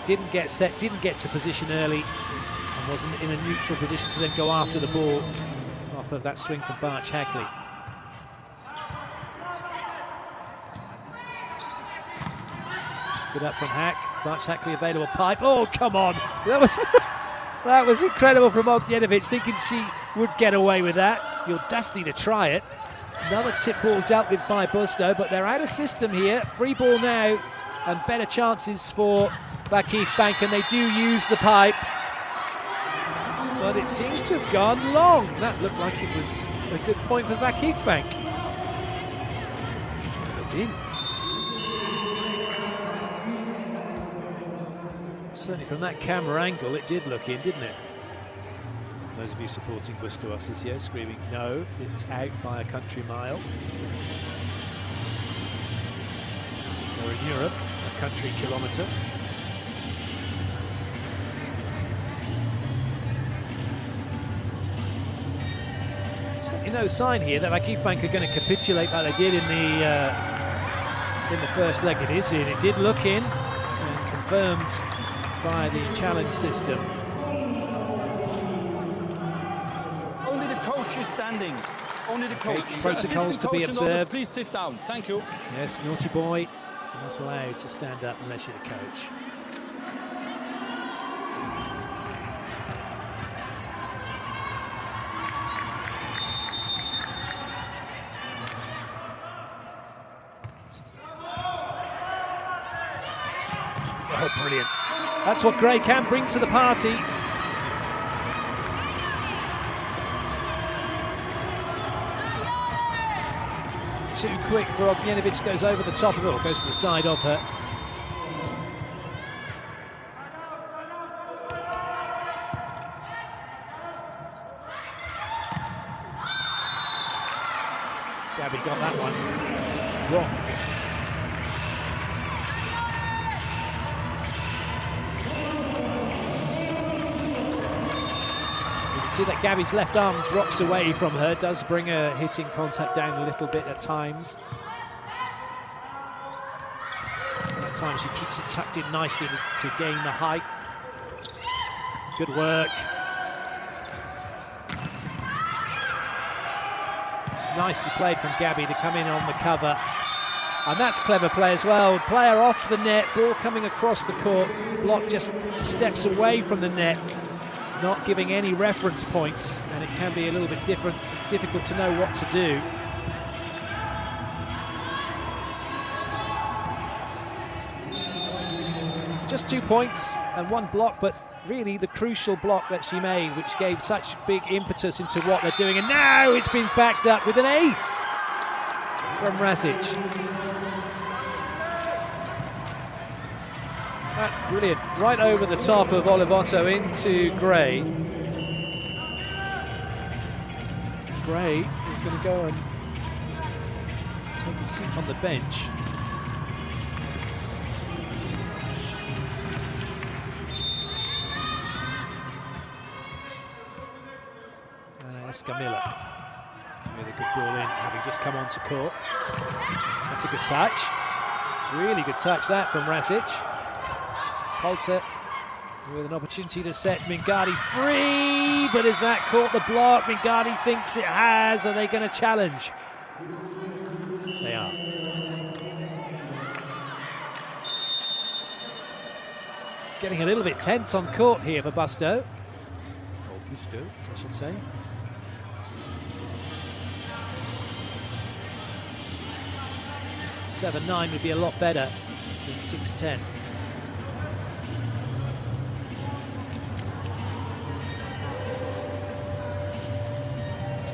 Didn't get set, didn't get to position early, and wasn't in a neutral position to then go after the ball off of that swing from Barch Hackley. Good up from Hack. Barch Hackley available pipe. Oh, come on! That was incredible from Ognjenovic, thinking she would get away with that. The audacity to try it. Another tip ball dealt with by Busto, but they're out of system here. Free ball now, and better chances for VakifBank, and they do use the pipe. But it seems to have gone long. That looked like it was a good point for VakifBank. It did. Certainly from that camera angle, it did look in, didn't it? those of you supporting Busto Arsizio screaming no, it's out by a country mile. Or in Europe, a country kilometre. No sign here that VakifBank are going to capitulate like they did in the first leg. It is in. It did look in, and confirmed by the challenge system. Only the coach is standing. Only the coach. Okay, protocols to be observed. Please sit down. Thank you. Yes, naughty boy. Not allowed to stand up unless you're the coach. Oh, brilliant. That's what Gray can bring to the party. Too quick for Ognjenovic, goes over the top of it, or goes to the side of her. Gabby got that one wrong. See that Gabby's left arm drops away from her, does bring her hitting contact down a little bit at times. At times she keeps it tucked in nicely to gain the height. Good work. It's nicely played from Gabby to come in on the cover. And that's clever play as well. Player off the net, ball coming across the court. Block just steps away from the net, not giving any reference points, and it can be a little bit difficult to know what to do. Just 2 points and 1 block, but really the crucial block that she made, which gave such big impetus into what they're doing. And now it's been backed up with an ace from Rasic. That's brilliant. Right over the top of Olivotto into Gray. Gray is going to go and take a seat on the bench. And Escamilla with a good ball in, having just come onto court. That's a good touch. Really good touch that from Rasic. Holds it with an opportunity to set Mingardi free, but has that caught the block? Mingardi thinks it has. Are they going to challenge? They are. Getting a little bit tense on court here for Busto. Or Busto, as I should say. (7-9) would be a lot better than 6-10.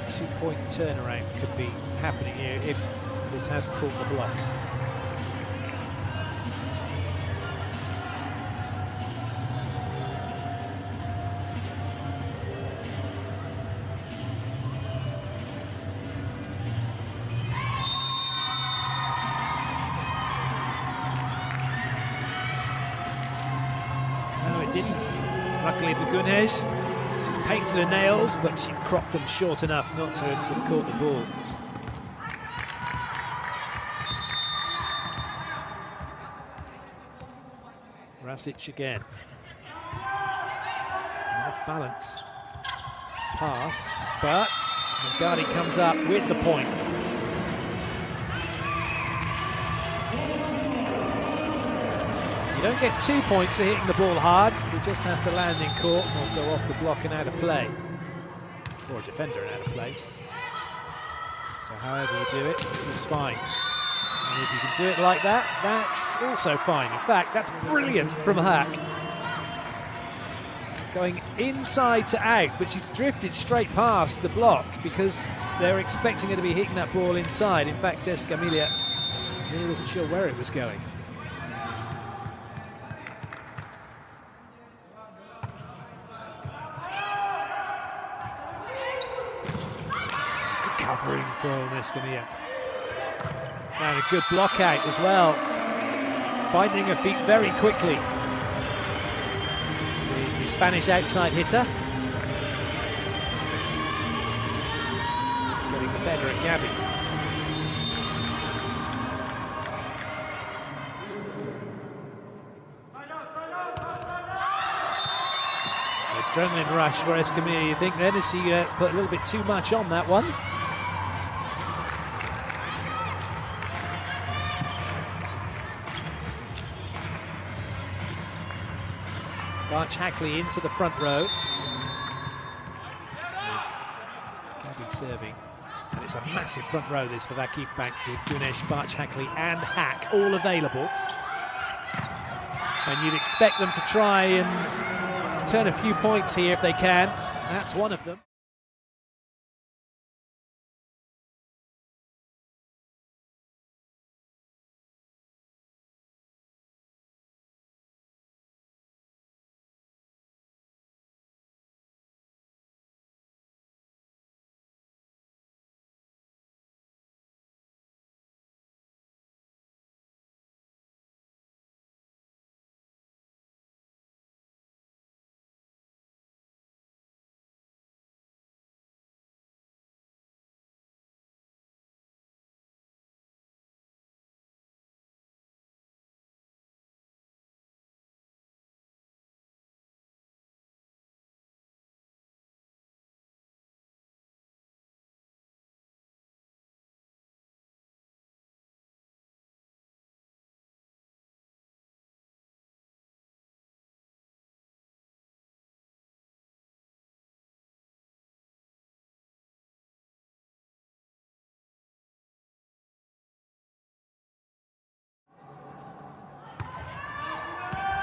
Two-point turnaround could be happening here if this has caught the block. No, it didn't. Luckily for Gunes. She's painted her nails, but she cropped them short enough not to have sort of caught the ball. Rasic again. Off balance. Pass, but Mingardi comes up with the point. You don't get 2 points for hitting the ball hard. It just has to land in court or go off the block and out of play. Or a defender and out of play. So however you do it, it's fine. And if you can do it like that, that's also fine. In fact, that's brilliant from Hack. Going inside to out, but she's drifted straight past the block because they're expecting her to be hitting that ball inside. In fact, Escamilla really wasn't sure where it was going. spring from Escamilla. And a good block out as well. Finding her feet very quickly. Is the Spanish outside hitter. Getting the better at Gabby. Adrenaline rush for Escamilla, you think then, as she put a little bit too much on that one. Hackley into the front row. Gabby serving. And it's a massive front row this for VakifBank with Gunesh, Hackley and Hack all available. And you'd expect them to try and turn a few points here if they can. That's one of them.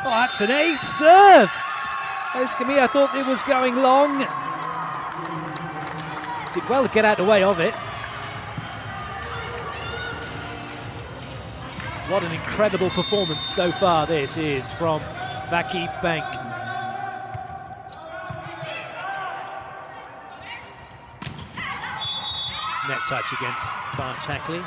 Oh, that's an ace serve! Escamilla, I thought it was going long. Did well to get out of the way of it. What an incredible performance so far this is from VakifBank. Net touch against Hackley.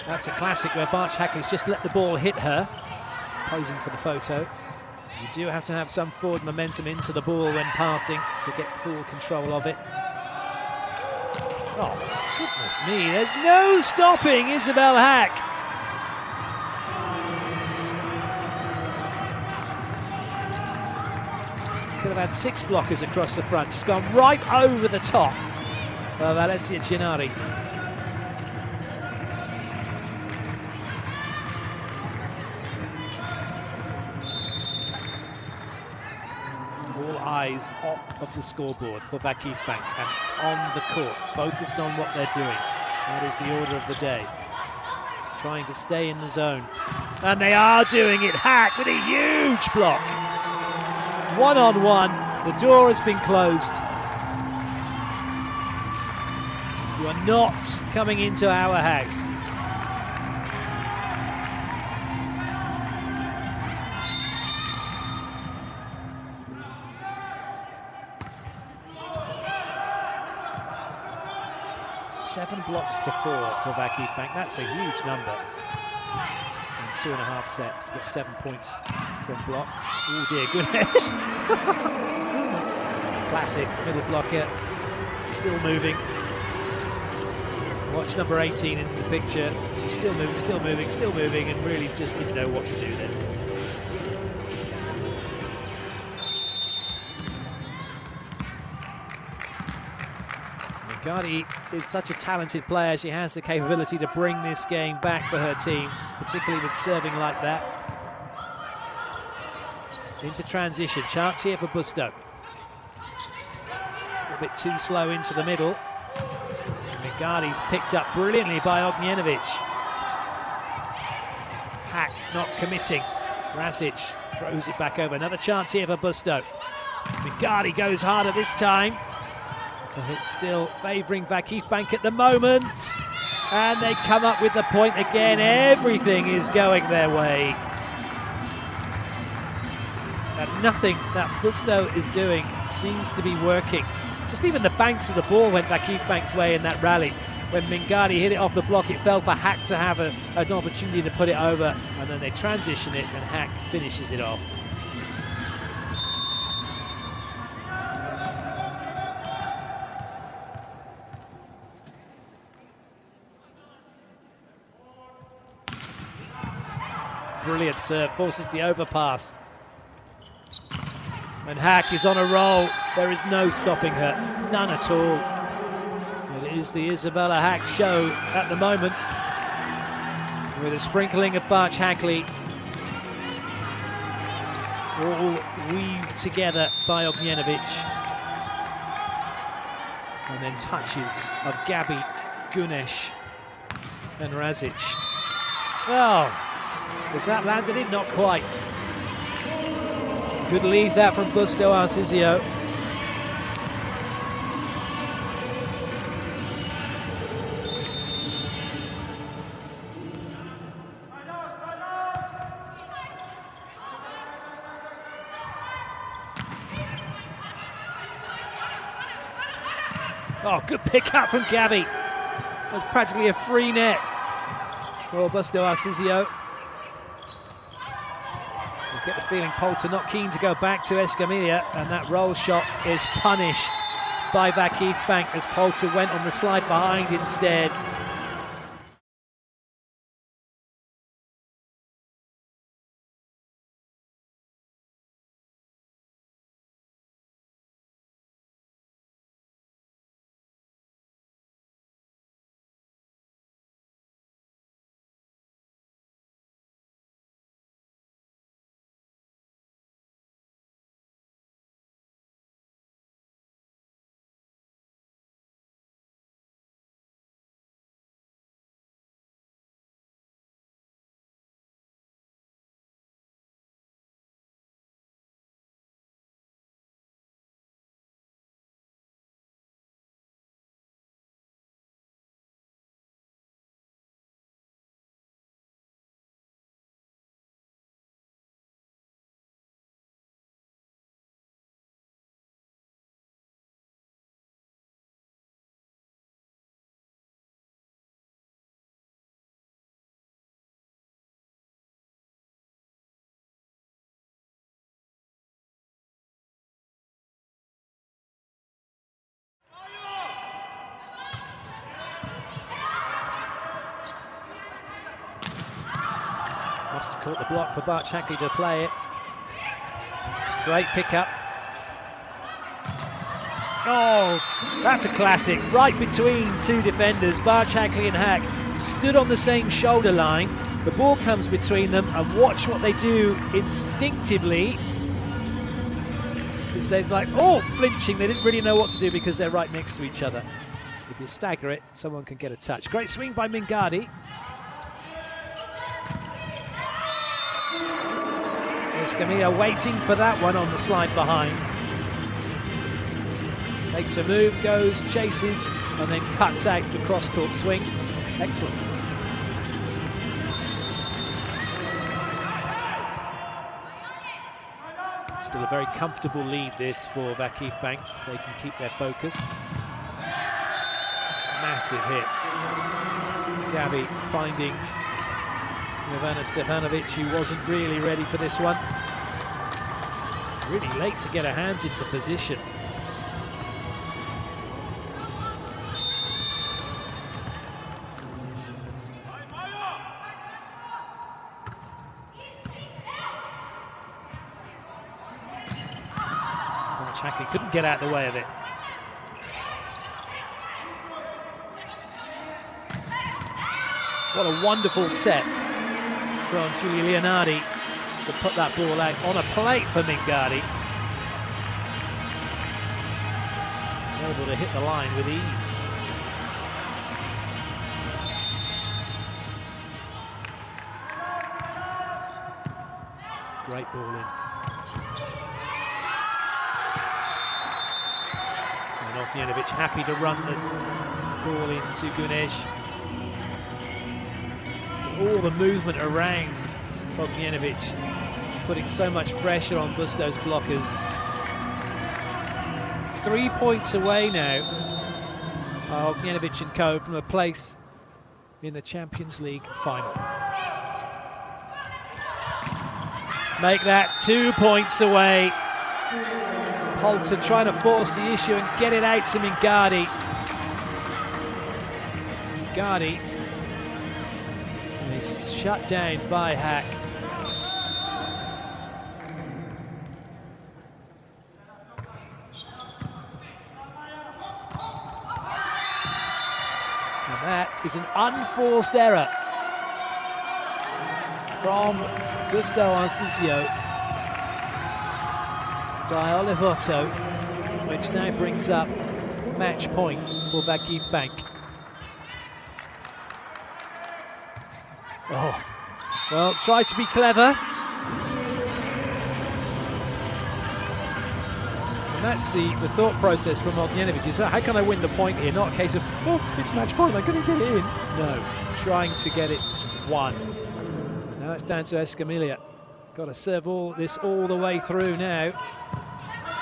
That's a classic where Hackley's just let the ball hit her. Posing for the photo. You do have to have some forward momentum into the ball when passing to get full control of it. Oh, goodness me, there's no stopping Isabel Hack. Could have had 6 blockers across the front. She's gone right over the top of Alessia Gennari. Eyes off of the scoreboard for VakifBank and on the court, focused on what they're doing. That is the order of the day. Trying to stay in the zone. And they are doing it. Hack with a huge block. 1-on-1. The door has been closed. You are not coming into our house. Seven blocks to 4 for VakifBank. That's a huge number. In 2.5 sets to get 7 points from blocks. Oh dear, Gunesh. Classic middle blocker. Still moving. Watch number 18 in the picture. She's still moving, still moving, still moving, and really just didn't know what to do then. Gadi is such a talented player. She has the capability to bring this game back for her team, particularly with serving like that. Into transition. Chance here for Busto. A bit too slow into the middle. Gadi's picked up brilliantly by Ognjenovic. Hack not committing. Rasic throws it back over. Another chance here for Busto. Mingadi goes harder this time, but it's still favouring VakifBank at the moment. And they come up with the point again. Everything is going their way. And nothing that Busto is doing seems to be working. Just even the banks of the ball went VakifBank's way in that rally. When Mingadi hit it off the block, it fell for Hack to have an opportunity to put it over, and then they transition it, and Hack finishes it off. Brilliant serve, forces the overpass. And Hack is on a roll. There is no stopping her, none at all. It is the Isabella Hack show at the moment, with a sprinkling of Barch Hackley, all weaved together by Ognjenovic. And then touches of Gabi, Gunesh and Razic. Oh, has that landed it? Not quite. Good lead that from Busto Arsizio. Oh, good pick up from Gabi. That was practically a free net for Busto Arsizio. You get the feeling Poulter not keen to go back to Escamilla, and that roll shot is punished by VakifBank as Poulter went on the slide behind instead. Must have caught the block for Barch Hackley to play it. Great pickup. Oh, that's a classic. Right between two defenders, Barch Hackley and Hack stood on the same shoulder line. The ball comes between them, and watch what they do instinctively. Because they're like, oh, flinching. They didn't really know what to do because they're right next to each other. If you stagger it, someone can get a touch. Great swing by Mingadi. Escamilla waiting for that one on the slide behind. Makes a move, goes, chases, and then cuts out the cross-court swing. Excellent. Still a very comfortable lead this for VakifBank. They can keep their focus. Massive hit. Gabi finding Ivana Stefanovic, who wasn't really ready for this one. Really late to get her hands into position. Hackley couldn't get out of the way of it. What a wonderful set from Giulia Leonardi to put that ball out on a plate for Mingadi. Able to hit the line with ease. Great ball in. And Ognjenovic happy to run the ball into Gunesh. All the movement around Ognjenovic, putting so much pressure on Busto's blockers. 3 points away now, Ognjenovic and co. from a place in the Champions League final. Make that 2 points away. Holton trying to force the issue and get it out to Mingardi. Mingardi is shut down by Hack. And that is an unforced error from Busto Arsizio by Olivotto, which now brings up match point for VakifBank. Oh, well, try to be clever. And that's the thought process from Ognjenovic. Is how can I win the point here? Not a case of, oh, it's match point, I'm going to get it in. No, trying to get it won. Now it's down to Escamilla. Got to serve all this all the way through now.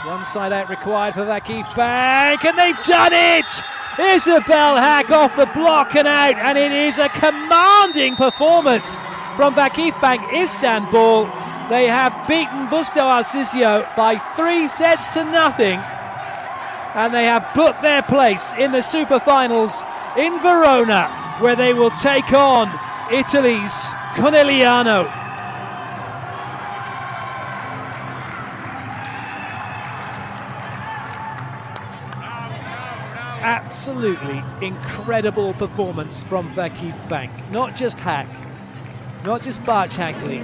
One side out required for VakifBank, and they've done it! Isabel Hack off the block and out, and it is a commanding performance from VakifBank Istanbul. They have beaten Busto Arsizio by 3-0, and they have booked their place in the Super Finals in Verona, where they will take on Italy's Conegliano. Absolutely incredible performance from VakifBank. Not just Hack, not just Barch Hankley,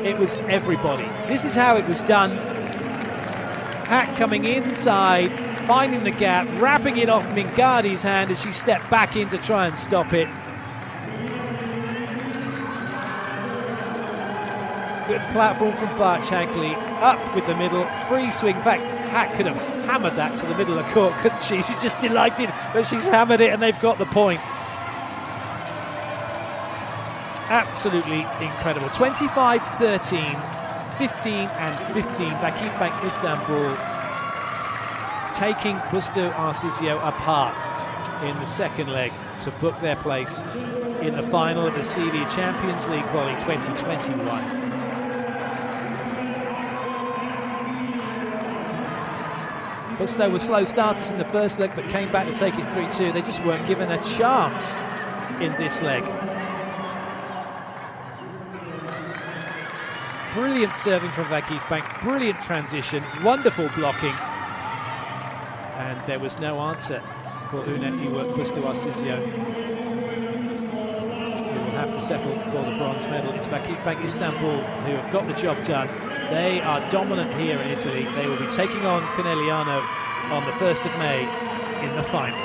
it was everybody. This is how it was done. Hack coming inside, finding the gap, wrapping it off Mingardi's hand as she stepped back in to try and stop it. Good platform from Barch Hankley, up with the middle, free swing. In fact, Hack could have hammered that to the middle of the court, couldn't she? She's just delighted that she's hammered it and they've got the point. Absolutely incredible. 25-13, 15-15. VakifBank Istanbul taking Busto Arsizio apart in the second leg to book their place in the final of the CEV Champions League Volley 2021. Busto were slow starters in the first leg, but came back to take it 3-2. They just weren't given a chance in this leg. Brilliant serving from VakifBank, brilliant transition, wonderful blocking. And there was no answer for Unet Busto Arsizio. Who will have to settle for the bronze medal. It's VakifBank Istanbul who have got the job done. They are dominant here in Italy. They will be taking on Conegliano on the 1st of May in the final.